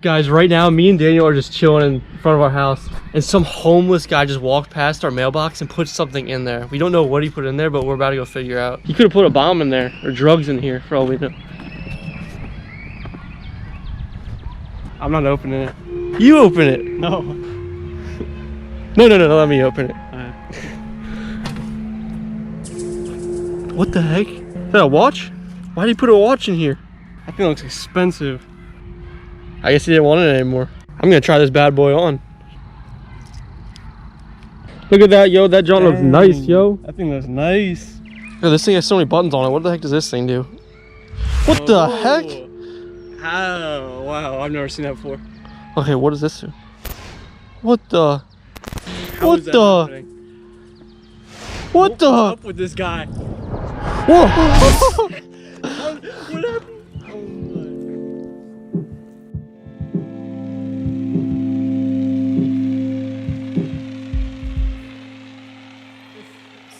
guys, right now me and Daniel are just chilling in front of our house, and some homeless guy just walked past our mailbox and put something in there. We don't know what he put in there, but we're about to go figure out. He could have put a bomb in there or drugs in here for all we know. I'm not opening it. You open it. No. No, let me open it. What the heck? Is that a watch? Why did he put a watch in here? That thing looks expensive. I guess he didn't want it anymore. I'm gonna try this bad boy on. Look at that, yo. That jaunt looks nice, yo. That thing looks nice. Yo, this thing has so many buttons on it. What the heck does this thing do? What the heck? Oh, wow. I've never seen that before. Okay, what does this do? What the? How What is that the? happening? What the? What's up with this guy? Whoa! What happened? Oh my.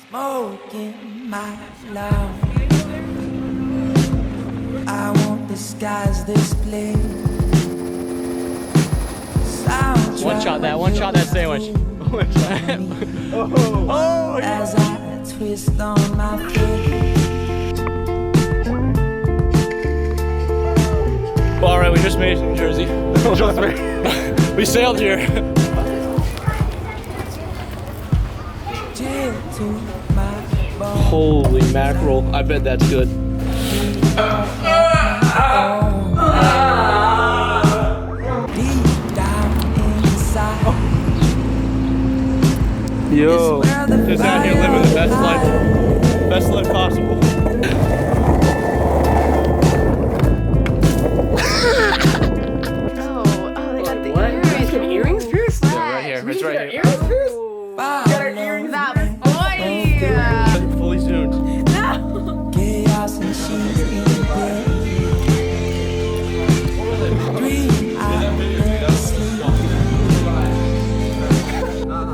Smoking my love. I won't disguise this place. One shot that sandwich. One shot. Oh, as I twist on my face. Well, all right, we just made it to New Jersey. We sailed here. Chill to my bone. Holy mackerel! I bet that's good. Deep down inside. Yo, just out here living the best life possible. They got the earrings. Get earrings pierced? Yeah, right here. It's right here. Earrings pierced? Got our earrings. That boy. Fully zoomed. No. Chaos and she's in bed. Dream I sleep.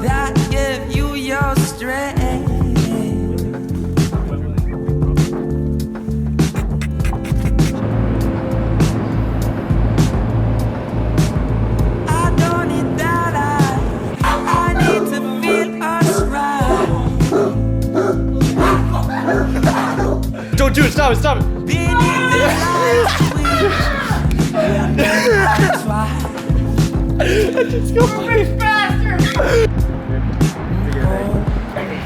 That give you your strength. I don't need that. I need to feel us right. Don't do it! Stop it! Stop it! Beneath the lights we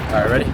All right, ready?